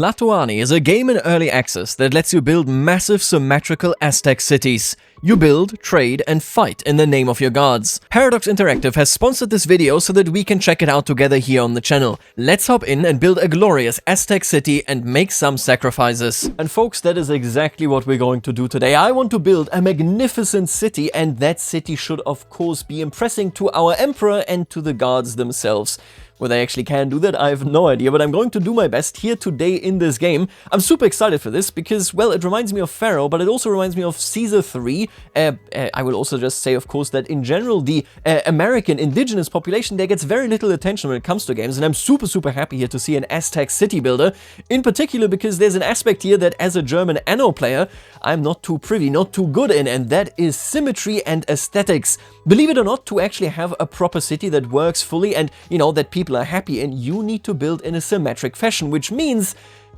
Tlatoani is a game in early access that lets you build massive symmetrical Aztec cities. You build, trade, and fight in the name of your gods. Paradox Interactive has sponsored this video so that we can check it out together here on the channel. Let's hop in and build a glorious Aztec city and make some sacrifices. And folks, that is exactly what we're going to do today. I want to build a magnificent city, and that city should of course be impressing to our emperor and to the gods themselves. Whether I actually can do that, I have no idea, but I'm going to do my best here today in this game. I'm super excited for this because, well, it reminds me of Pharaoh, but it also reminds me of Caesar 3. I will also just say, of course, that in general, the American indigenous population there gets very little attention when it comes to games, and I'm super happy here to see an Aztec city builder, in particular because there's an aspect here that as a German Anno player, I'm not too privy, not too good in, and that is symmetry and aesthetics. Believe it or not, to actually have a proper city that works fully and, you know, that people are happy in, you need to build in a symmetric fashion, which means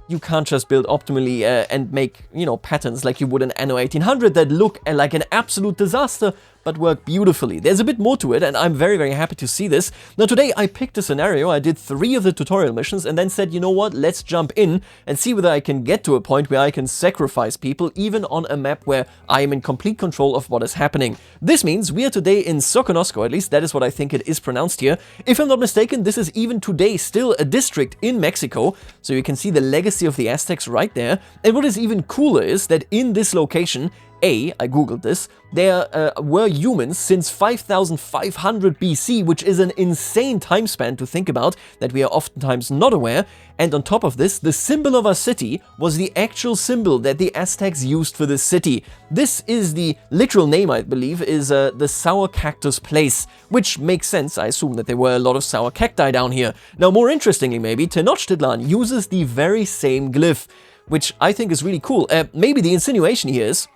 you can't just build optimally and make, you know, patterns like you would in Anno 1800 that look like an absolute disaster, but work beautifully. There's a bit more to it, and I'm very happy to see this. Now today I picked a scenario, I did 3 of the tutorial missions, and then said, you know what, let's jump in and see whether I can get to a point where I can sacrifice people, even on a map where I am in complete control of what is happening. This means we are today in Sokonosco, at least that is what I think it is pronounced here. If I'm not mistaken, this is even today still a district in Mexico, so you can see the legacy of the Aztecs right there. And what is even cooler is that in this location, I googled this, there were humans since 5500 BC, which is an insane time span to think about that we are oftentimes not aware. And on top of this, the symbol of our city was the actual symbol that the Aztecs used for this city. This is the literal name, I believe, is the Sour Cactus Place, which makes sense. I assume that there were a lot of sour cacti down here. Now, more interestingly maybe, Tenochtitlan uses the very same glyph, which I think is really cool. Maybe the insinuation here is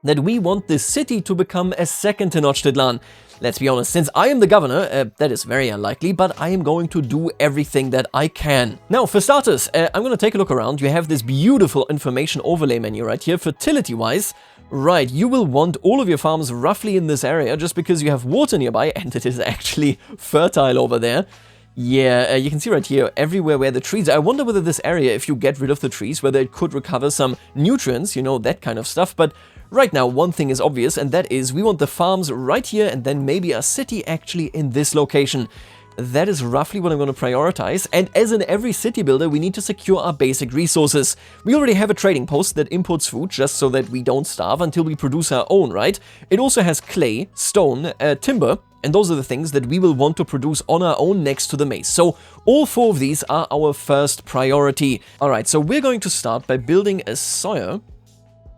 that we want this city to become a second Tenochtitlan. Let's be honest, since I am the governor, that is very unlikely, but I am going to do everything that I can. Now, for starters, I'm going to take a look around. You have this beautiful information overlay menu right here, fertility-wise. Right, you will want all of your farms roughly in this area, just because you have water nearby, and it is actually fertile over there. Yeah, you can see right here, everywhere where the trees are. I wonder whether this area, if you get rid of the trees, whether it could recover some nutrients, you know, that kind of stuff, but right now, one thing is obvious, and that is we want the farms right here and then maybe a city actually in this location. That is roughly what I'm going to prioritize, and as in every city builder, we need to secure our basic resources. We already have a trading post that imports food just so that we don't starve until we produce our own, right? It also has clay, stone, timber, and those are the things that we will want to produce on our own next to the maze. So all 4 of these are our first priority. Alright, so we're going to start by building a sawyer.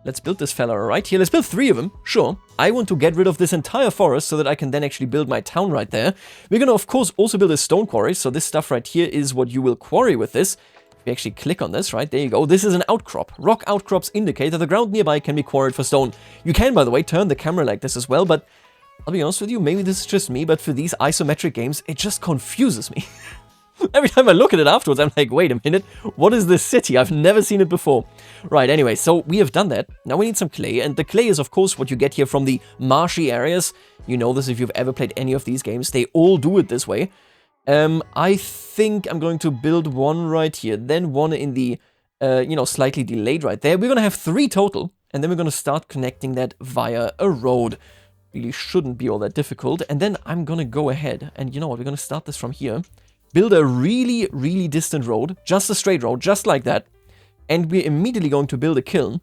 Let's build this fella right here. Let's build 3 of them, sure. I want to get rid of this entire forest so that I can then actually build my town right there. We're going to, of course, also build a stone quarry. So this stuff right here is what you will quarry with this. If you actually click on this, right, there you go. This is an outcrop. Rock outcrops indicate that the ground nearby can be quarried for stone. You can, by the way, turn the camera like this as well, but I'll be honest with you, maybe this is just me, but for these isometric games, it just confuses me. Every time I look at it afterwards, I'm like, wait a minute, what is this city? I've never seen it before. Right, anyway, so we have done that. Now we need some clay, and the clay is, of course, what you get here from the marshy areas. You know this if you've ever played any of these games. They all do it this way. I think I'm going to build 1 right here, then 1 in the, you know, slightly delayed right there. We're going to have 3 total, and then we're going to start connecting that via a road. Really shouldn't be all that difficult. And then I'm going to go ahead, and you know what, we're going to start this from here. Build a really distant road, just a straight road, just like that. And we're immediately going to build a kiln.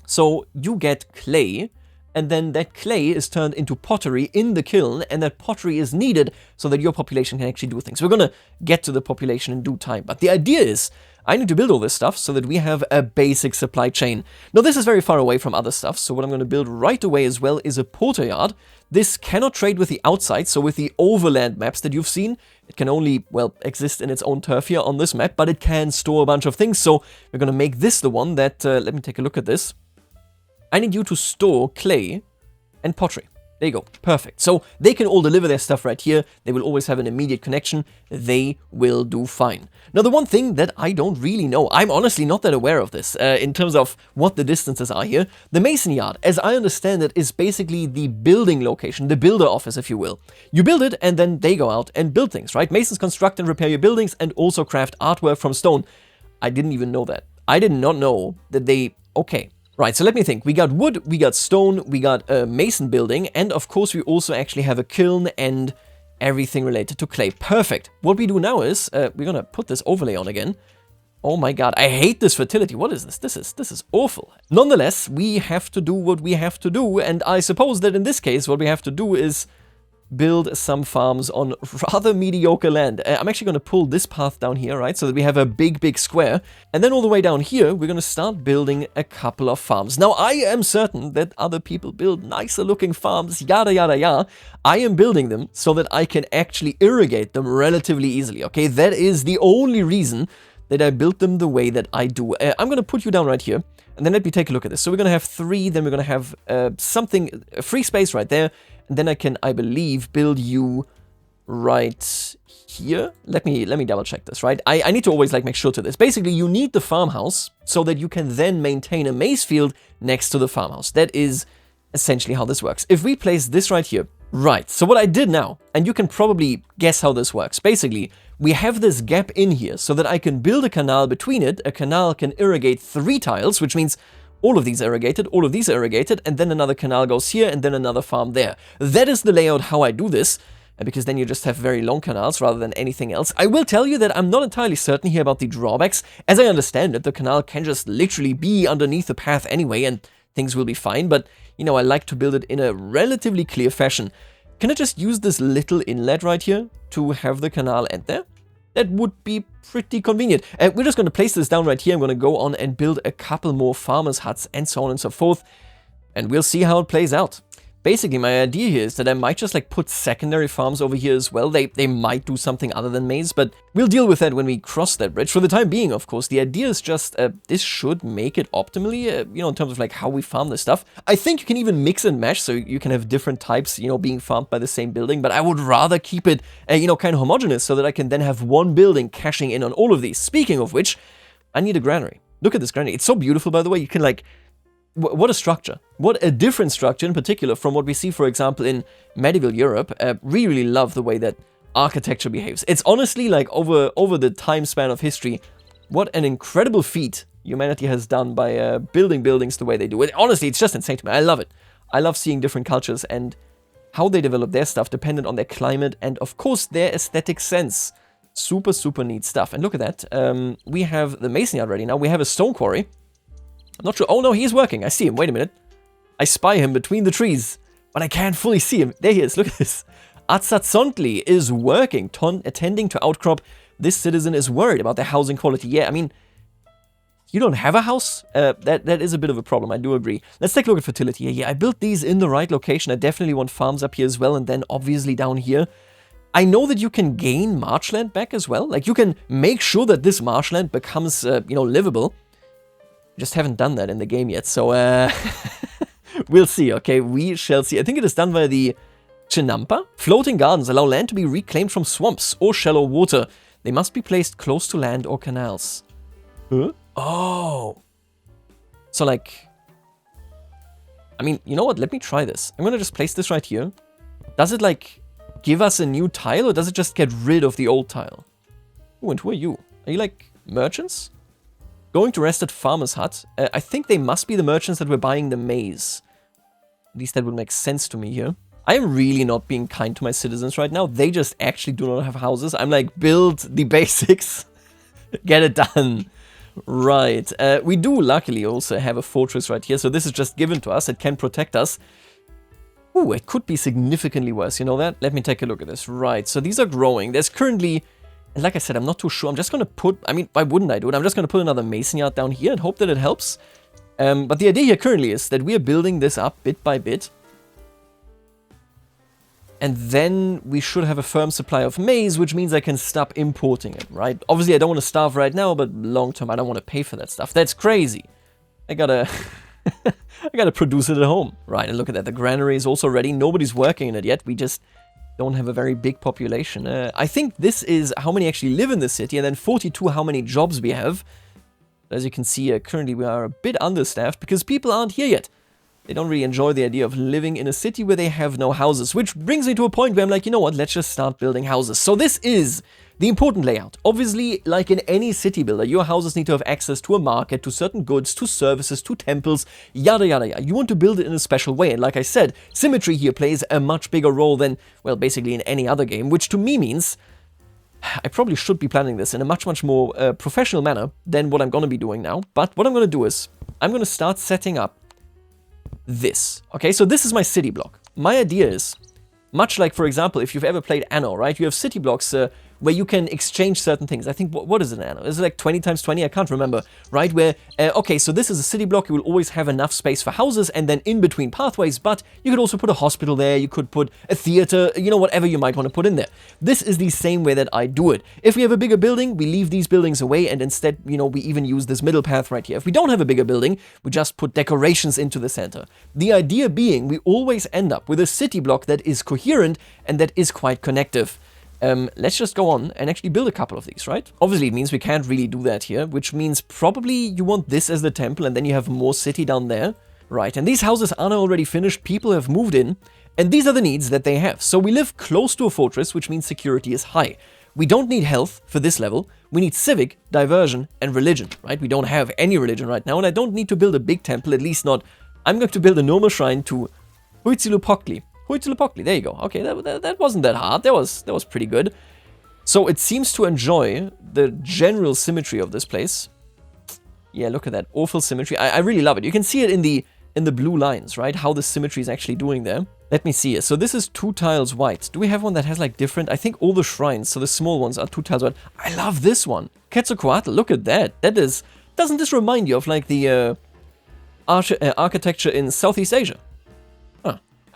So you get clay, and then that clay is turned into pottery in the kiln, and that pottery is needed so that your population can actually do things. We're going to get to the population in due time, but the idea is I need to build all this stuff so that we have a basic supply chain. Now this is very far away from other stuff, so what I'm going to build right away as well is a porter yard. This cannot trade with the outside, so with the overland maps that you've seen, it can only, well, exist in its own turf here on this map, but it can store a bunch of things, so we're going to make this the one that, let me take a look at this. I need you to store clay and pottery. There you go, perfect. So they can all deliver their stuff right here. They will always have an immediate connection. They will do fine. Now, the one thing that I don't really know, I'm honestly not that aware of this in terms of what the distances are here. The mason yard, as I understand it, is basically the building location, the builder office, if you will. You build it and then they go out and build things, right? Masons construct and repair your buildings and also craft artwork from stone. I didn't even know that. I did not know that they... Okay. Right, so let me think. We got wood, we got stone, we got a mason building, and of course we also actually have a kiln and everything related to clay. Perfect. What we do now is, we're gonna put this overlay on again. Oh my god, I hate this fertility. What is this? This is awful. Nonetheless, we have to do what we have to do, and I suppose that in this case, what we have to do is build some farms on rather mediocre land. I'm actually going to pull this path down here, right, so that we have a big square. And then all the way down here, we're going to start building a couple of farms. Now, I am certain that other people build nicer looking farms, yada, yada, yada. I am building them so that I can actually irrigate them relatively easily, okay? That is the only reason that I built them the way that I do. I'm going to put you down right here, and then let me take a look at this. So we're going to have 3, then we're going to have a free space right there. And then I can, I believe, build you right here. Let me double check this, right? I need to always like make sure to this. Basically, you need the farmhouse so that you can then maintain a maize field next to the farmhouse. That is essentially how this works. If we place this right here, right, so what I did now, and you can probably guess how this works. Basically, we have this gap in here so that I can build a canal between it. A canal can irrigate 3 tiles, which means all of these are irrigated, and then another canal goes here, and then another farm there. That is the layout how I do this, because then you just have very long canals rather than anything else. I will tell you that I'm not entirely certain here about the drawbacks. As I understand it, the canal can just literally be underneath the path anyway, and things will be fine, but, you know, I like to build it in a relatively clear fashion. Can I just use this little inlet right here to have the canal end there? That would be pretty convenient. We're just going to place this down right here. I'm going to go on and build a couple more farmers' huts and so on and so forth. And we'll see how it plays out. Basically, my idea here is that I might just like put secondary farms over here as well. They might do something other than maize, but we'll deal with that when we cross that bridge. For the time being, of course, the idea is just this should make it optimally, you know, in terms of like how we farm this stuff. I think you can even mix and match, so you can have different types, you know, being farmed by the same building, but I would rather keep it, you know, kind of homogeneous so that I can then have one building cashing in on all of these. Speaking of which, I need a granary. Look at this granary. It's so beautiful, by the way. You can like... What a structure. What a different structure in particular from what we see, for example, in medieval Europe. Really love the way that architecture behaves. It's honestly like over the time span of history, what an incredible feat humanity has done by building buildings the way they do. Honestly, it's just insane to me. I love it. I love seeing different cultures and how they develop their stuff dependent on their climate and, of course, their aesthetic sense. Super neat stuff. And look at that. We have the mason yard ready now. We have a stone quarry. I'm not sure. Oh, no, he's working. I see him. Wait a minute. I spy him between the trees, but I can't fully see him. There he is. Look at this. Atsazontli is working, attending to outcrop. This citizen is worried about their housing quality. Yeah, I mean, you don't have a house? That is a bit of a problem. I do agree. Let's take a look at fertility here. Yeah, I built these in the right location. I definitely want farms up here as well, and then obviously down here. I know that you can gain marshland back as well. Like, you can make sure that this marshland becomes, you know, livable. Just haven't done that in the game yet, so we'll see, okay? We shall see. I think it is done by the Chinampa. Floating gardens allow land to be reclaimed from swamps or shallow water. They must be placed close to land or canals. Huh? Oh. So, like... I mean, you know what? Let me try this. I'm gonna just place this right here. Does it, like, give us a new tile, or does it just get rid of the old tile? Oh, and who are you? Are you, like, merchants? Going to rest at Farmer's Hut. I think they must be the merchants that were buying the maize. At least that would make sense to me here. I am really not being kind to my citizens right now. They just actually do not have houses. I'm like, build the basics. Get it done. Right. We do luckily also have a fortress right here. So this is just given to us. It can protect us. Ooh, it could be significantly worse. You know that? Let me take a look at this. Right. So these are growing. There's currently... And like I said, I'm not too sure. I'm just going to put... I mean, why wouldn't I do it? I'm just going to put another mason yard down here and hope that it helps. But the idea here currently is that we are building this up bit by bit. And then we should have a firm supply of maize, which means I can stop importing it, right? Obviously, I don't want to starve right now, but long term, I don't want to pay for that stuff. That's crazy. I gotta... I gotta produce it at home. Right, and look at that. The granary is also ready. Nobody's working in it yet. We just... don't have a very big population. I think this is how many actually live in the city, and then 42 how many jobs we have. As you can see, currently we are a bit understaffed because people aren't here yet. They don't really enjoy the idea of living in a city where they have no houses, which brings me to a point where I'm like, you know what, let's just start building houses. So this is The important layout. Obviously, like in any city builder, your houses need to have access to a market, to certain goods, to services, to temples, yada yada yada. You want to build it in a special way, and like I said, symmetry here plays a much bigger role than, well, basically in any other game, which to me means I probably should be planning this in a much more professional manner than what I'm going to be doing now. But what I'm going to do is, I'm going to start setting up this. Okay, so this is my city block. My idea is, much like, for example, if you've ever played Anno, right? You have city blocks where you can exchange certain things. I think, what is it in Anno? Is it like 20 times 20? I can't remember, right? Where, okay, so this is a city block. You will always have enough space for houses and then in between pathways, but you could also put a hospital there. You could put a theater, you know, whatever you might want to put in there. This is the same way that I do it. If we have a bigger building, we leave these buildings away and instead, you know, we even use this middle path right here. If we don't have a bigger building, we just put decorations into the center. The idea being, we always end up with a city block that is coherent and that is quite connective. Let's just go on and actually build a couple of these, right? Obviously, it means we can't really do that here, which means probably you want this as the temple and then you have more city down there, right? And these houses aren't already finished. People have moved in, and these are the needs that they have. So we live close to a fortress, which means security is high. We don't need health for this level. We need civic, diversion, and religion, right? We don't have any religion right now, and I don't need to build a big temple, at least not. I'm going to build a normal shrine to Huitzilopochtli. Huitzilopochtli, there you go. Okay, that wasn't that hard. That was pretty good. So it seems to enjoy the general symmetry of this place. Yeah, look at that awful symmetry. I really love it. You can see it in the blue lines, right? How the symmetry is actually doing there. Let me see it. So this is 2 tiles white. Do we have one that has like different? I think all the shrines, so the small ones are 2 tiles white. I love this one. Quetzalcoatl, look at that. That is, doesn't this remind you of like the architecture in Southeast Asia?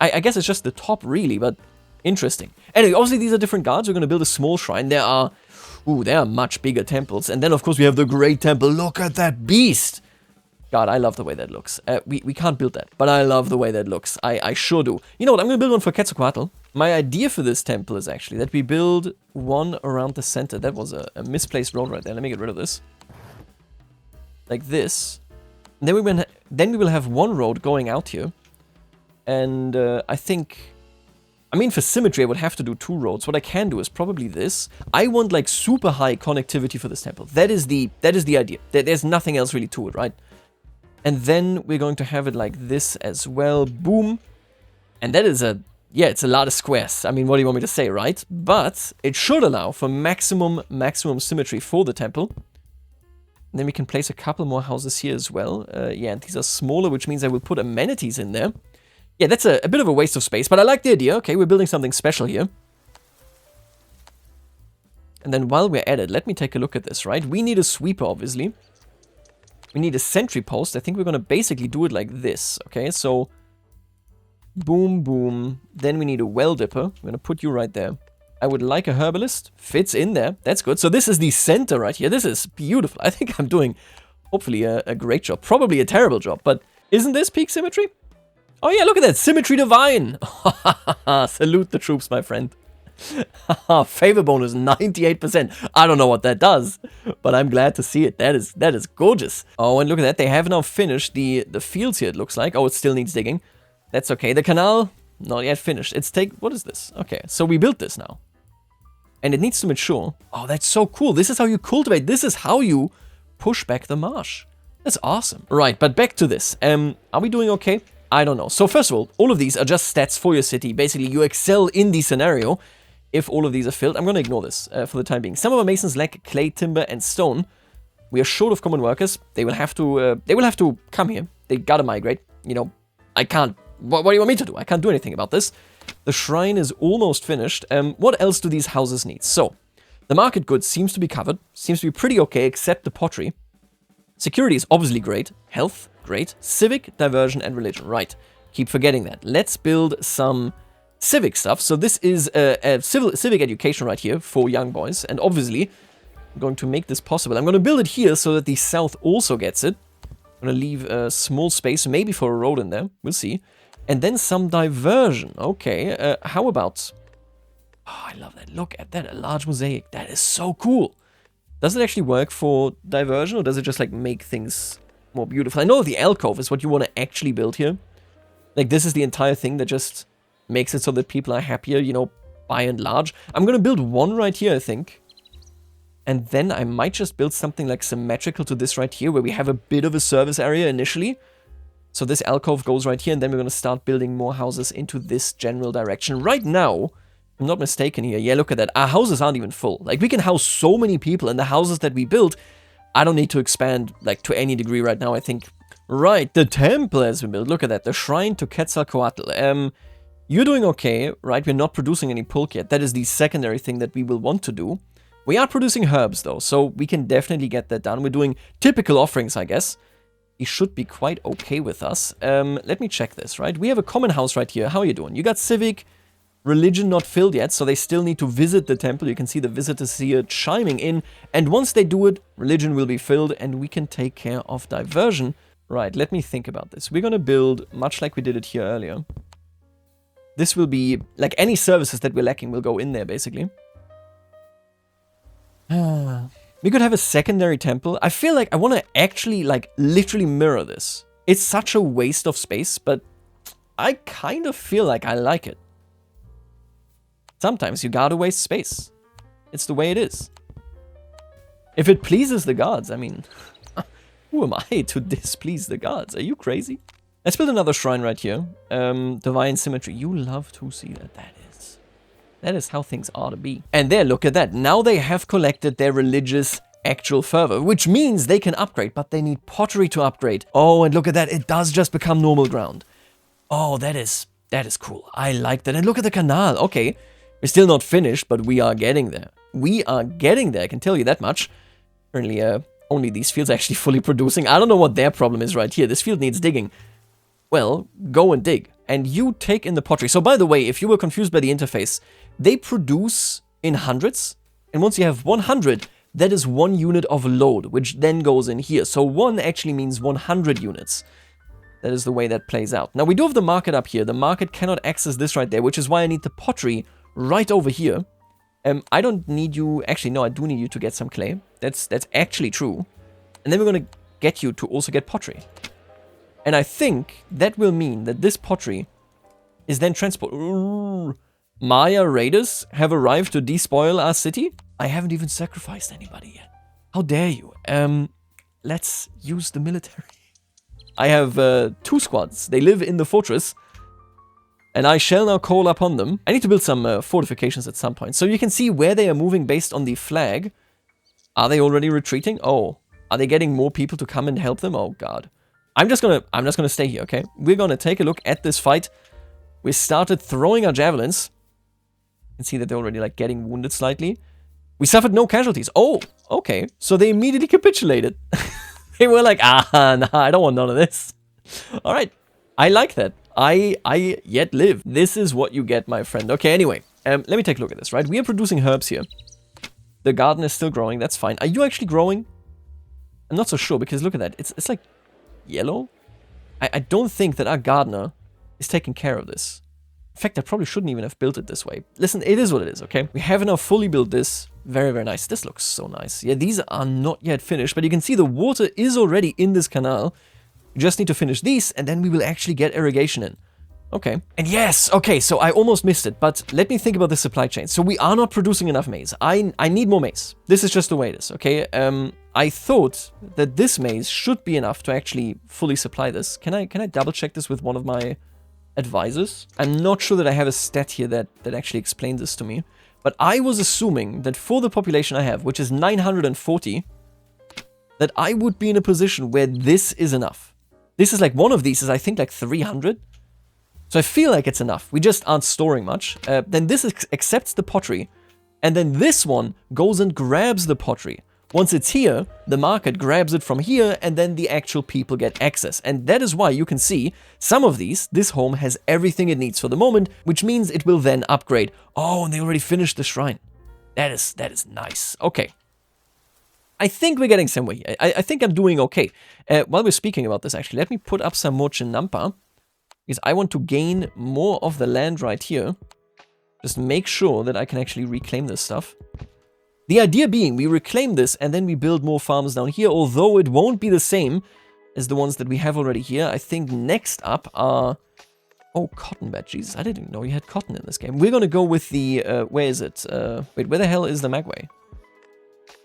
I guess it's just the top, really, but interesting. Anyway, obviously these are different gods. We're going to build a small shrine. There are much bigger temples. And then, of course, we have the Great Temple. Look at that beast. God, I love the way that looks. We can't build that, but I love the way that looks. I sure do. You know what? I'm going to build one for Quetzalcoatl. My idea for this temple is actually that we build one around the center. That was a misplaced road right there. Let me get rid of this. Like this. And then we will have one road going out here. And I mean, for symmetry, I would have to do 2 roads. What I can do is probably this. I want like super high connectivity for this temple. That is the idea. There's nothing else really to it, right? And then we're going to have it like this as well. Boom. And that is it's a lot of squares. I mean, what do you want me to say, right? But it should allow for maximum symmetry for the temple. And then we can place a couple more houses here as well. Yeah, and these are smaller, which means I will put amenities in there. Yeah, that's a bit of a waste of space, but I like the idea. Okay, we're building something special here. And then while we're at it, let me take a look at this, right? We need a sweeper, obviously. We need a sentry post. I think we're going to basically do it like this, okay? So, boom, boom. Then we need a well dipper. I'm going to put you right there. I would like a herbalist. Fits in there. That's good. So this is the center right here. This is beautiful. I think I'm doing, hopefully, a great job. Probably a terrible job, but isn't this peak symmetry? Oh yeah, look at that. Symmetry divine. Salute the troops, my friend. Favor bonus 98%. I don't know what that does, but I'm glad to see it. That is gorgeous. Oh, and look at that. They have now finished the fields here, it looks like. Oh, it still needs digging. That's okay. The canal, not yet finished. What is this? Okay, so we built this now. And it needs to mature. Oh, that's so cool. This is how you cultivate. This is how you push back the marsh. That's awesome. Right, but back to this. Are we doing okay? I don't know. So first of all of these are just stats for your city. Basically, you excel in the scenario if all of these are filled. I'm going to ignore this for the time being. Some of our masons lack clay, timber, and stone. We are short of common workers. They will have to come here. They gotta migrate. You know, I can't. What do you want me to do? I can't do anything about this. The shrine is almost finished. What else do these houses need? So, the market goods seems to be covered. Seems to be pretty okay, except the pottery. Security is obviously great. Health, great. Civic, diversion, and religion. Right. Keep forgetting that. Let's build some civic stuff. So this is a civic education right here for young boys. And obviously, I'm going to make this possible. I'm going to build it here so that the south also gets it. I'm going to leave a small space, maybe for a road in there. We'll see. And then some diversion. Okay. How about... Oh, I love that. Look at that. A large mosaic. That is so cool. Does it actually work for diversion, or does it just, like, make things more beautiful? I know the alcove is what you want to actually build here. Like, this is the entire thing that just makes it so that people are happier, you know, by and large. I'm going to build one right here, I think. And then I might just build something like symmetrical to this right here, where we have a bit of a service area initially. So this alcove goes right here, and then we're going to start building more houses into this general direction. Right now, if I'm not mistaken here, yeah, look at that. Our houses aren't even full. Like, we can house so many people, and the houses that we built, I don't need to expand, like, to any degree right now, I think. Right, the temple has been built. Look at that. The shrine to Quetzalcoatl. You're doing okay, right? We're not producing any pulque yet. That is the secondary thing that we will want to do. We are producing herbs, though, so we can definitely get that done. We're doing typical offerings, I guess. He should be quite okay with us. Let me check this, right? We have a common house right here. How are you doing? You got civic, religion not filled yet, so they still need to visit the temple. You can see the visitors here chiming in. And once they do it, religion will be filled, and we can take care of diversion. Right, let me think about this. We're going to build, much like we did it here earlier. This will be, like, any services that we're lacking will go in there, basically. We could have a secondary temple. I feel like I want to actually, like, literally mirror this. It's such a waste of space, but I kind of feel like I like it. Sometimes you gotta waste space. It's the way it is. If it pleases the gods, I mean, who am I to displease the gods? Are you crazy? Let's build another shrine right here. Divine symmetry. You love to see that. That is how things ought to be. And there, look at that. Now they have collected their religious actual fervor, which means they can upgrade, but they need pottery to upgrade. Oh, and look at that. It does just become normal ground. Oh, that is cool. I like that. And look at the canal. Okay, we're still not finished, but we are getting there. We are getting there, I can tell you that much. Apparently, only these fields are actually fully producing. I don't know what their problem is right here. This field needs digging. Well, go and dig. And you take in the pottery. So by the way, if you were confused by the interface, they produce in hundreds. And once you have 100, that is 1 unit of load, which then goes in here. So 1 actually means 100 units. That is the way that plays out. Now we do have the market up here. The market cannot access this right there, which is why I need the pottery right over here. I don't need you... Actually, no, I do need you to get some clay. That's actually true. And then we're going to get you to also get pottery. And I think that will mean that this pottery is then transported... Maya raiders have arrived to despoil our city? I haven't even sacrificed anybody yet. How dare you? Let's use the military. I have 2 squads. They live in the fortress. And I shall now call upon them. I need to build some fortifications at some point. So you can see where they are moving based on the flag. Are they already retreating? Oh. Are they getting more people to come and help them? Oh, God. I'm just gonna stay here, okay? We're gonna take a look at this fight. We started throwing our javelins. You can see that they're already, like, getting wounded slightly. We suffered no casualties. Oh, okay. So they immediately capitulated. They were like, nah, I don't want none of this. All right. I like that. I yet live. This is what you get, my friend. Okay, anyway. Let me take a look at this, right? We are producing herbs here. The garden is still growing. That's fine. Are you actually growing? I'm not so sure, because look at that. It's like yellow. I don't think that our gardener is taking care of this. In fact, I probably shouldn't even have built it this way. Listen, it is what it is, okay? We have now fully built this. Very, very nice. This looks so nice. Yeah, these are not yet finished, but you can see the water is already in this canal. We just need to finish these, and then we will actually get irrigation in. Okay. And yes, okay, so I almost missed it, but let me think about the supply chain. So we are not producing enough maize. I need more maize. This is just the way it is, okay? I thought that this maize should be enough to actually fully supply this. Can I double check this with one of my advisors? I'm not sure that I have a stat here that actually explains this to me. But I was assuming that for the population I have, which is 940, that I would be in a position where this is enough. This is like, one of these is, I think, like 300. So I feel like it's enough. We just aren't storing much. Then this accepts the pottery. And then this one goes and grabs the pottery. Once it's here, the market grabs it from here, and then the actual people get access. And that is why you can see some of these, this home has everything it needs for the moment, which means it will then upgrade. Oh, and they already finished the shrine. That is nice. Okay. I think we're getting somewhere here. I think I'm doing okay. While we're speaking about this, actually, let me put up some more chinampa, because I want to gain more of the land right here. Just make sure that I can actually reclaim this stuff. The idea being, we reclaim this and then we build more farms down here, although it won't be the same as the ones that we have already here. I think next up are... Oh, cotton bed. Jesus, I didn't even know you had cotton in this game. We're going to go with the... where is it? Wait, where the hell is the magway?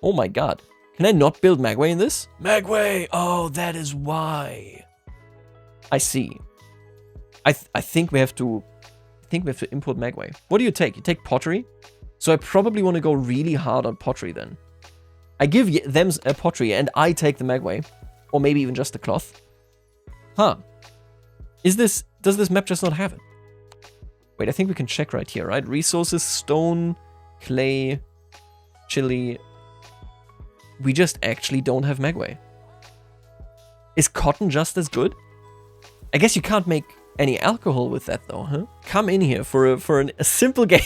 Oh my god. Can I not build Magway in this? Magway! Oh, that is why. I see. I think we have to... import Magway. What do you take? You take pottery? So I probably want to go really hard on pottery then. I give them a pottery and I take the Magway. Or maybe even just the cloth. Huh. Does this map just not have it? Wait, I think we can check right here, right? Resources, stone, clay, chili. We just actually don't have Magway. Is cotton just as good? I guess you can't make any alcohol with that though, huh? Come in here for a simple game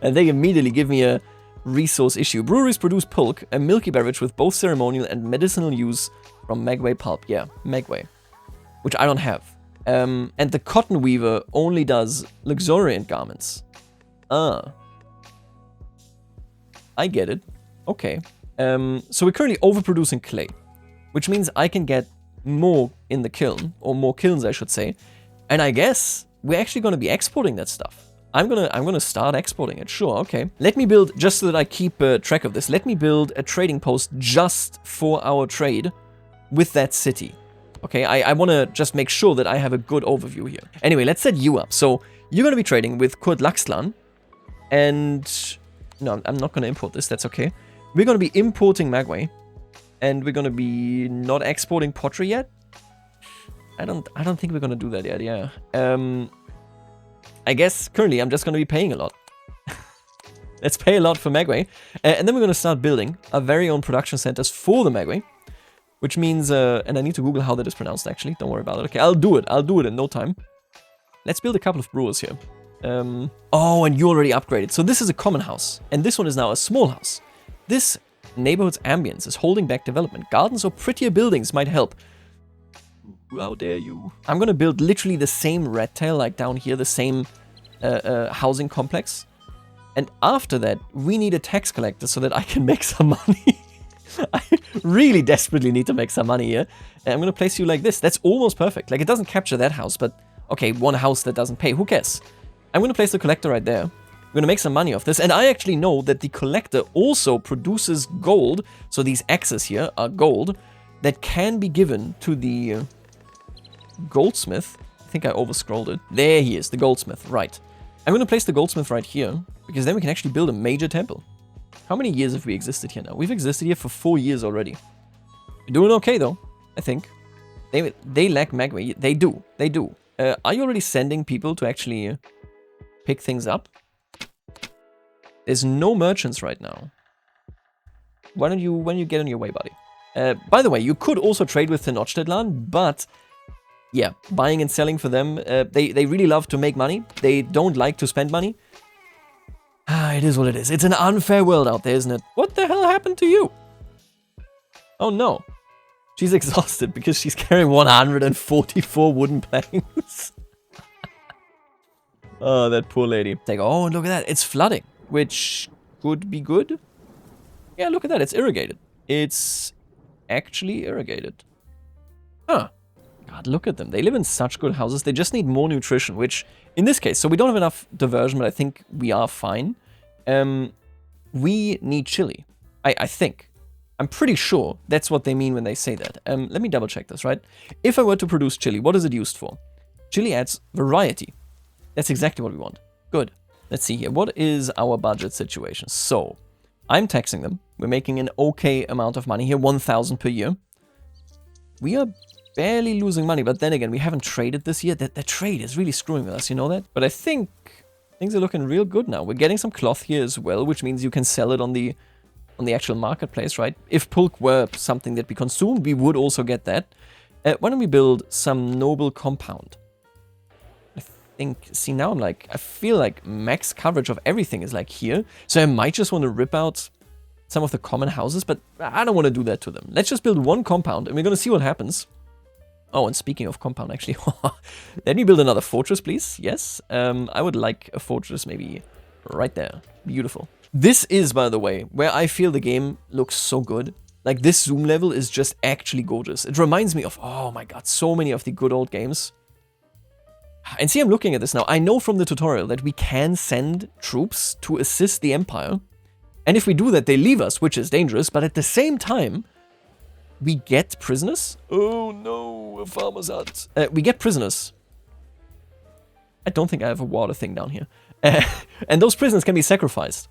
and they immediately give me a resource issue. Breweries produce pulque, a milky beverage with both ceremonial and medicinal use from Magway pulp. Yeah, Magway. Which I don't have. And the cotton weaver only does luxuriant garments. I get it. Okay. So we're currently overproducing clay, which means I can get more in the kiln, or more kilns I should say, and I guess we're actually going to be exporting that stuff. I'm gonna start exporting it. Sure, okay. Let me build, just so that I keep track of this, let me build a trading post just for our trade with that city. Okay, I want to just make sure that I have a good overview here. Anyway, let's set you up. So you're going to be trading with Kurt Laxlan, and no, I'm not going to import this. That's okay. We're going to be importing Magway, and we're going to be not exporting pottery yet. I don't think we're going to do that yet. Yeah. I guess currently I'm just going to be paying a lot. Let's pay a lot for Magway, and then we're going to start building our very own production centers for the Magway, which means and I need to Google how that is pronounced. Actually, don't worry about it. Okay, I'll do it. I'll do it in no time. Let's build a couple of brewers here. Oh, and you already upgraded. So this is a common house, and this one is now a small house. This neighborhood's ambience is holding back development. Gardens or prettier buildings might help. How dare you? I'm gonna build literally the same red tail like down here, the same housing complex. And after that, we need a tax collector so that I can make some money. I really desperately need to make some money here. And I'm gonna place you like this. That's almost perfect. Like, it doesn't capture that house, but okay, one house that doesn't pay. Who cares? I'm gonna place the collector right there. We're gonna make some money off this, and I actually know that the collector also produces gold, so these axes here are gold, that can be given to the goldsmith. I think I overscrolled it. There he is, the goldsmith, right. I'm gonna place the goldsmith right here, because then we can actually build a major temple. How many years have we existed here now? We've existed here for 4 years already. We're doing okay though, I think. They lack Magway. They do. Are you already sending people to actually pick things up? There's no merchants right now. Why don't you get on your way, buddy? By the way, you could also trade with Tenochtitlan, but yeah, buying and selling for them, they really love to make money. They don't like to spend money. It is what it is. It's an unfair world out there, isn't it? What the hell happened to you? Oh no. She's exhausted because she's carrying 144 wooden planks. Oh, that poor lady. It's like, oh, look at that. It's flooding, which could be good. Yeah, look at that. It's irrigated. It's actually irrigated. Huh. God, look at them. They live in such good houses. They just need more nutrition, which, in this case, so we don't have enough diversion, but I think we are fine. We need chili. I think. I'm pretty sure that's what they mean when they say that. Let me double check this, right? If I were to produce chili, what is it used for? Chili adds variety. That's exactly what we want. Good. Let's see here. What is our budget situation? So, I'm taxing them. We're making an okay amount of money here, 1,000 per year. We are barely losing money, but then again, we haven't traded this year. That trade is really screwing with us, you know that? But I think things are looking real good now. We're getting some cloth here as well, which means you can sell it on the actual marketplace, right? If pulque were something that we consumed, we would also get that. Why don't we build some noble compound? See, now I feel like max coverage of everything is like here. So I might just want to rip out some of the common houses, but I don't want to do that to them. Let's just build one compound and we're going to see what happens. Oh, and speaking of compound, actually, let me build another fortress, please. Yes, I would like a fortress maybe right there. Beautiful. This is, by the way, where I feel the game looks so good. Like, this zoom level is just actually gorgeous. It reminds me of, oh my god, so many of the good old games. And see, I'm looking at this now. I know from the tutorial that we can send troops to assist the Empire. And if we do that, they leave us, which is dangerous. But at the same time, we get prisoners. Oh no, a farmer's hut. We get prisoners. I don't think I have a water thing down here. And those prisoners can be sacrificed.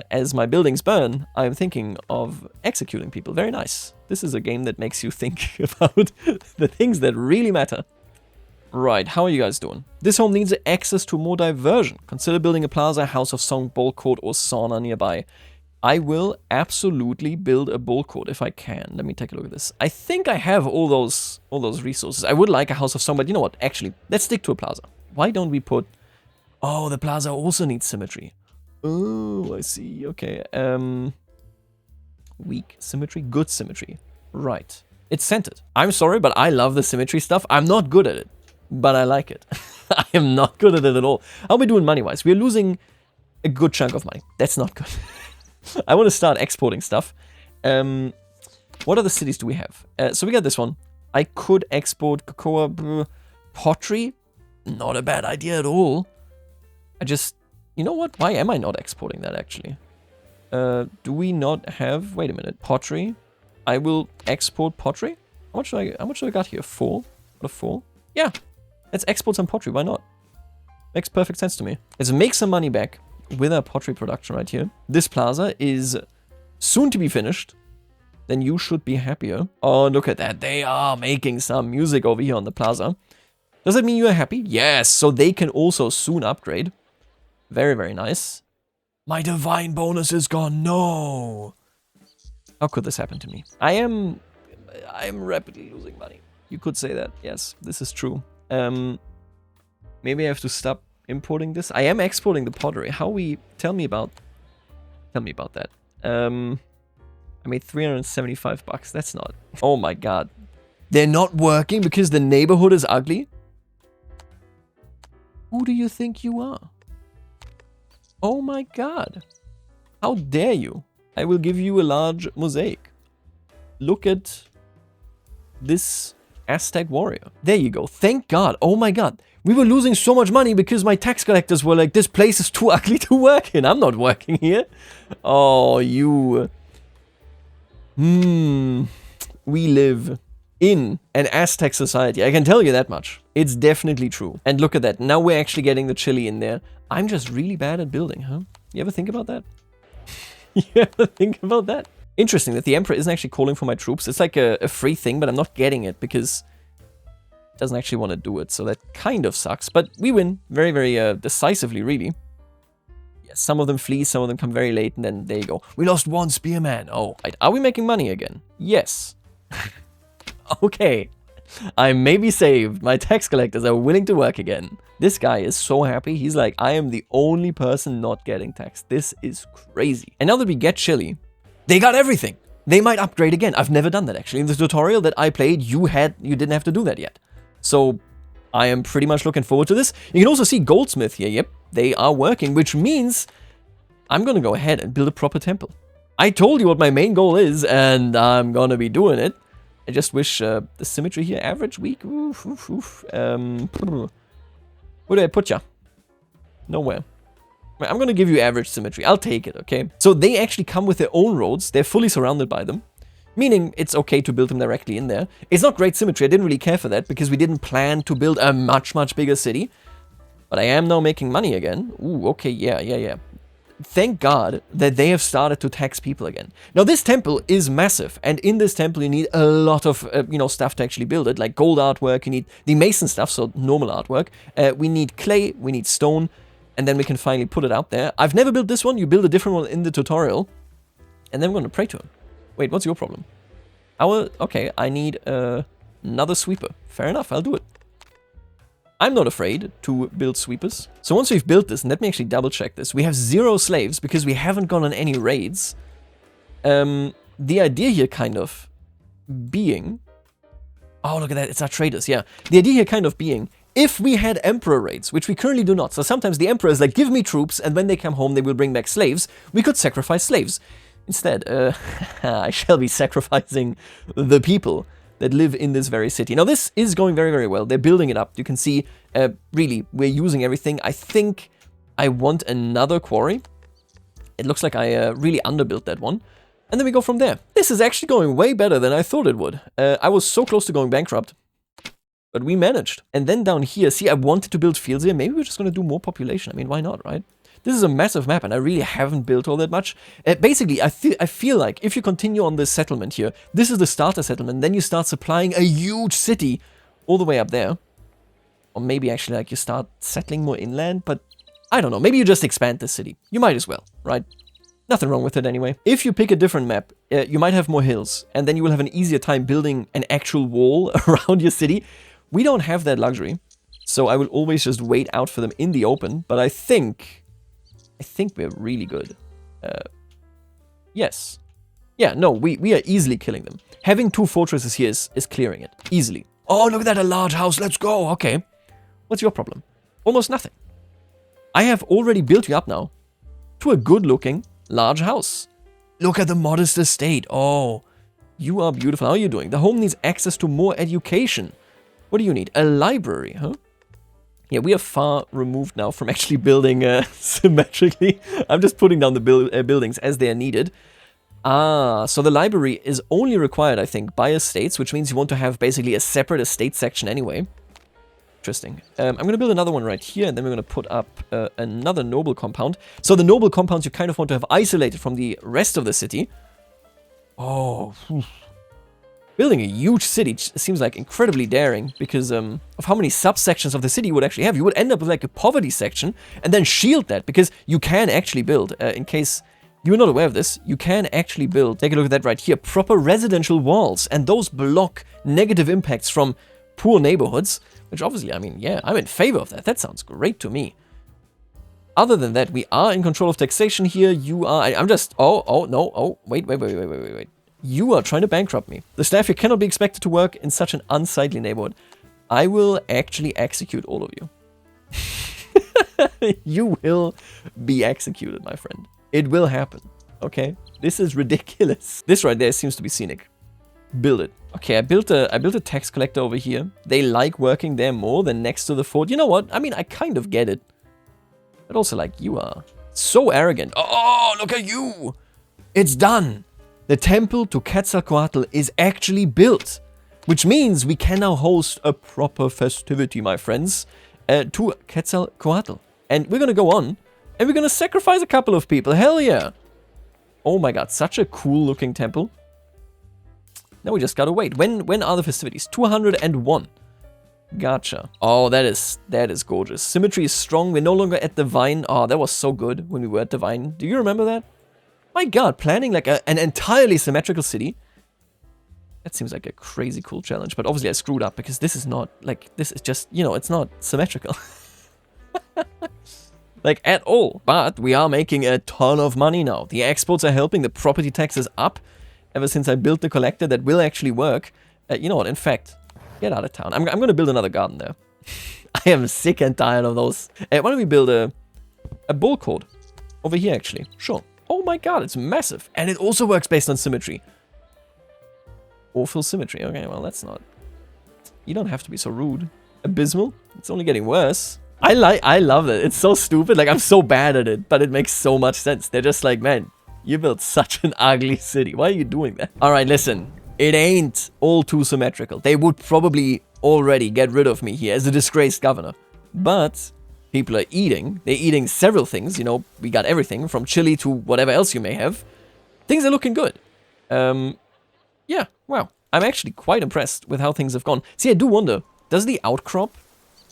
As my buildings burn, I'm thinking of executing people. Very nice. This is a game that makes you think about the things that really matter. Right, how are you guys doing? This home needs access to more diversion. Consider building a plaza, house of song, ball court, or sauna nearby. I will absolutely build a ball court if I can. Let me take a look at this. I think I have all those resources. I would like a house of song, but you know what? Actually, let's stick to a plaza. Why don't we put... Oh, the plaza also needs symmetry. Oh, I see. Okay. Weak symmetry, good symmetry. Right. It's centered. I'm sorry, but I love the symmetry stuff. I'm not good at it, but I like it. I am not good at it at all. How are we doing money-wise? We're losing a good chunk of money. That's not good. I want to start exporting stuff. What other cities do we have? So we got this one. I could export cocoa, pottery. Not a bad idea at all. You know what? Why am I not exporting that, actually? Do we not have... Wait a minute. Pottery. I will export pottery. How much do I got here? 4? Out of 4? Yeah. Let's export some pottery. Why not? Makes perfect sense to me. Let's make some money back with our pottery production right here. This plaza is soon to be finished. Then you should be happier. Oh, look at that. They are making some music over here on the plaza. Does that mean you are happy? Yes. So they can also soon upgrade. Very, very nice. My divine bonus is gone. No. How could this happen to me? I am rapidly losing money. You could say that. Yes, this is true. Maybe I have to stop importing this. I am exporting the pottery. How we... Tell me about that. I made 375 bucks. That's not... Oh my god. They're not working because the neighborhood is ugly? Who do you think you are? Oh my god. How dare you? I will give you a large mosaic. Look at this Aztec warrior. There you go. Thank god. Oh my god. We were losing so much money because my tax collectors were like, this place is too ugly to work in. I'm not working here. Oh, you... We live in an Aztec society. I can tell you that much. It's definitely true. And look at that. Now we're actually getting the chili in there. I'm just really bad at building, huh? You ever think about that? You ever think about that? Interesting that the Emperor isn't actually calling for my troops. It's like a free thing, but I'm not getting it because he doesn't actually want to do it. So that kind of sucks. But we win very, very decisively, really. Yes, some of them flee, some of them come very late, and then there you go. We lost one spearman. Oh, right. Are we making money again? Yes. Okay. I may be saved. My tax collectors are willing to work again. This guy is so happy. He's like, I am the only person not getting taxed. This is crazy. And now that we get chili, they got everything. They might upgrade again. I've never done that, actually. In the tutorial that I played, you didn't have to do that yet. So I am pretty much looking forward to this. You can also see Goldsmith here. Yep, they are working, which means I'm going to go ahead and build a proper temple. I told you what my main goal is, and I'm going to be doing it. I just wish the symmetry here, average, weak, oof, oof, oof. Where do I put ya? Nowhere. I'm gonna give you average symmetry. I'll take it, okay? So they actually come with their own roads. They're fully surrounded by them. Meaning it's okay to build them directly in there. It's not great symmetry. I didn't really care for that because we didn't plan to build a much, much bigger city. But I am now making money again. Ooh, okay, yeah. Thank God that they have started to tax people again. Now, this temple is massive, and in this temple you need a lot of, stuff to actually build it, like gold artwork, you need the mason stuff, so normal artwork, we need clay, we need stone, and then we can finally put it out there. I've never built this one, you build a different one in the tutorial, and then we're going to pray to him. Wait, what's your problem? Okay, I need another sweeper. Fair enough, I'll do it. I'm not afraid to build sweepers. So once we've built this, and let me actually double check this, we have 0 slaves because we haven't gone on any raids. The idea here kind of being... Oh, look at that, it's our traders, yeah. The idea here kind of being, if we had emperor raids, which we currently do not, so sometimes the emperor is like, give me troops, and when they come home they will bring back slaves, we could sacrifice slaves. Instead, I shall be sacrificing the people that live in this very city. Now, this is going very, very well. They're building it up. You can see, really, we're using everything. I think I want another quarry. It looks like I really underbuilt that one. And then we go from there. This is actually going way better than I thought it would. I was so close to going bankrupt. But we managed. And then down here, see, I wanted to build fields here. Maybe we're just going to do more population. I mean, why not, right? This is a massive map, and I really haven't built all that much. Basically, I feel like if you continue on this settlement here, this is the starter settlement, then you start supplying a huge city all the way up there. Or maybe actually, like, you start settling more inland, but I don't know. Maybe you just expand the city. You might as well, right? Nothing wrong with it anyway. If you pick a different map, you might have more hills, and then you will have an easier time building an actual wall around your city. We don't have that luxury, so I will always just wait out for them in the open, but I think we're really good. Yes. Yeah, no, we are easily killing them. Having 2 fortresses here is clearing it, easily. Oh, look at that, a large house, let's go, okay. What's your problem? Almost nothing. I have already built you up now to a good-looking, large house. Look at the modest estate, oh, you are beautiful. How are you doing? The home needs access to more education. What do you need? A library, huh? Yeah, we are far removed now from actually building symmetrically. I'm just putting down the buildings as they are needed. Ah, so the library is only required, I think, by estates, which means you want to have basically a separate estate section anyway. Interesting. I'm going to build another one right here, and then we're going to put up another noble compound. So the noble compounds you kind of want to have isolated from the rest of the city. Oh, building a huge city seems like incredibly daring because of how many subsections of the city you would actually have. You would end up with like a poverty section and then shield that because you can actually build, in case you're not aware of this, you can actually build, take a look at that right here, proper residential walls, and those block negative impacts from poor neighborhoods, which obviously, I mean, yeah, I'm in favor of that. That sounds great to me. Other than that, we are in control of taxation here. You are, I'm just, wait. You are trying to bankrupt me. The staff here cannot be expected to work in such an unsightly neighborhood. I will actually execute all of you. You will be executed, my friend. It will happen, okay? This is ridiculous. This right there seems to be scenic. Build it. Okay, I built a tax collector over here. They like working there more than next to the fort. You know what? I mean, I kind of get it. But also, like, you are so arrogant. Oh, look at you! It's done! The temple to Quetzalcoatl is actually built, which means we can now host a proper festivity, my friends, to Quetzalcoatl. And we're going to go on, and we're going to sacrifice a couple of people. Hell yeah. Oh my god, such a cool looking temple. Now we just gotta wait. When are the festivities? 201. Gotcha. Oh, that is gorgeous. Symmetry is strong. We're no longer at Divine. Oh, that was so good when we were at Divine. Do you remember that? My god, planning like an entirely symmetrical city. That seems like a crazy cool challenge, but obviously I screwed up because this is not, like, this is just, you know, it's not symmetrical. Like, at all. But we are making a ton of money now. The exports are helping, the property tax is up. Ever since I built the collector, that will actually work. You know what, in fact, get out of town. I'm going to build another garden there. I am sick and tired of those. Why don't we build a bull court over here, actually? Sure. Oh my god, it's massive. And it also works based on symmetry. Awful symmetry. Okay, well, that's not... You don't have to be so rude. Abysmal? It's only getting worse. I love it. It's so stupid. Like, I'm so bad at it, but it makes so much sense. They're just like, man, you built such an ugly city. Why are you doing that? Alright, listen. It ain't all too symmetrical. They would probably already get rid of me here as a disgraced governor. But... people are eating. They're eating several things. You know, we got everything from chili to whatever else you may have. Things are looking good. Yeah, wow. I'm actually quite impressed with how things have gone. See, I do wonder, does the outcrop,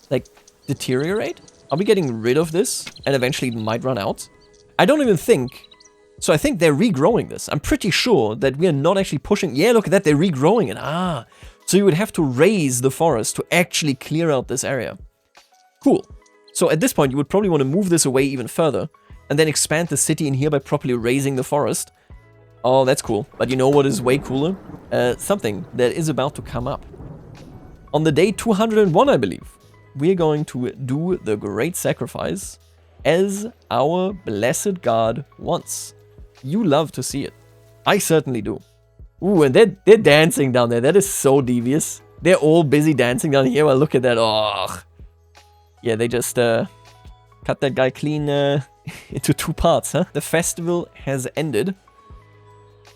like, deteriorate? Are we getting rid of this and eventually it might run out? I don't even think... So I think they're regrowing this. I'm pretty sure that we are not actually pushing... Yeah, look at that, they're regrowing it. Ah, so you would have to raise the forest to actually clear out this area. Cool. So at this point, you would probably want to move this away even further and then expand the city in here by properly raising the forest. Oh, that's cool. But you know what is way cooler? Something that is about to come up. On the day 201, I believe, we're going to do the great sacrifice as our blessed god wants. You love to see it. I certainly do. Ooh, and they're dancing down there. That is so devious. They're all busy dancing down here. Well, look at that. Oh. Yeah, they just cut that guy clean into 2 parts, huh? The festival has ended.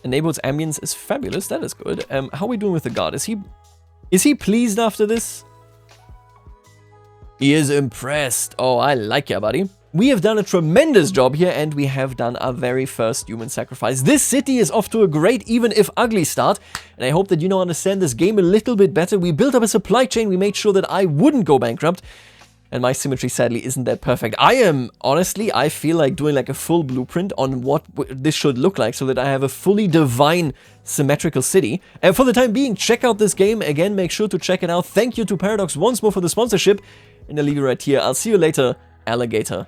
Enables ambience is fabulous. That is good. How are we doing with the god? Is he pleased after this? He is impressed. Oh, I like ya, buddy. We have done a tremendous job here, and we have done our very first human sacrifice. This city is off to a great, even if ugly start, and I hope that you now understand this game a little bit better. We built up a supply chain, we made sure that I wouldn't go bankrupt, and my symmetry sadly isn't that perfect. Honestly, I feel like doing like a full blueprint on what this should look like so that I have a fully divine symmetrical city. And for the time being, check out this game. Again, make sure to check it out. Thank you to Paradox once more for the sponsorship, and I'll leave you right here. I'll see you later, alligator.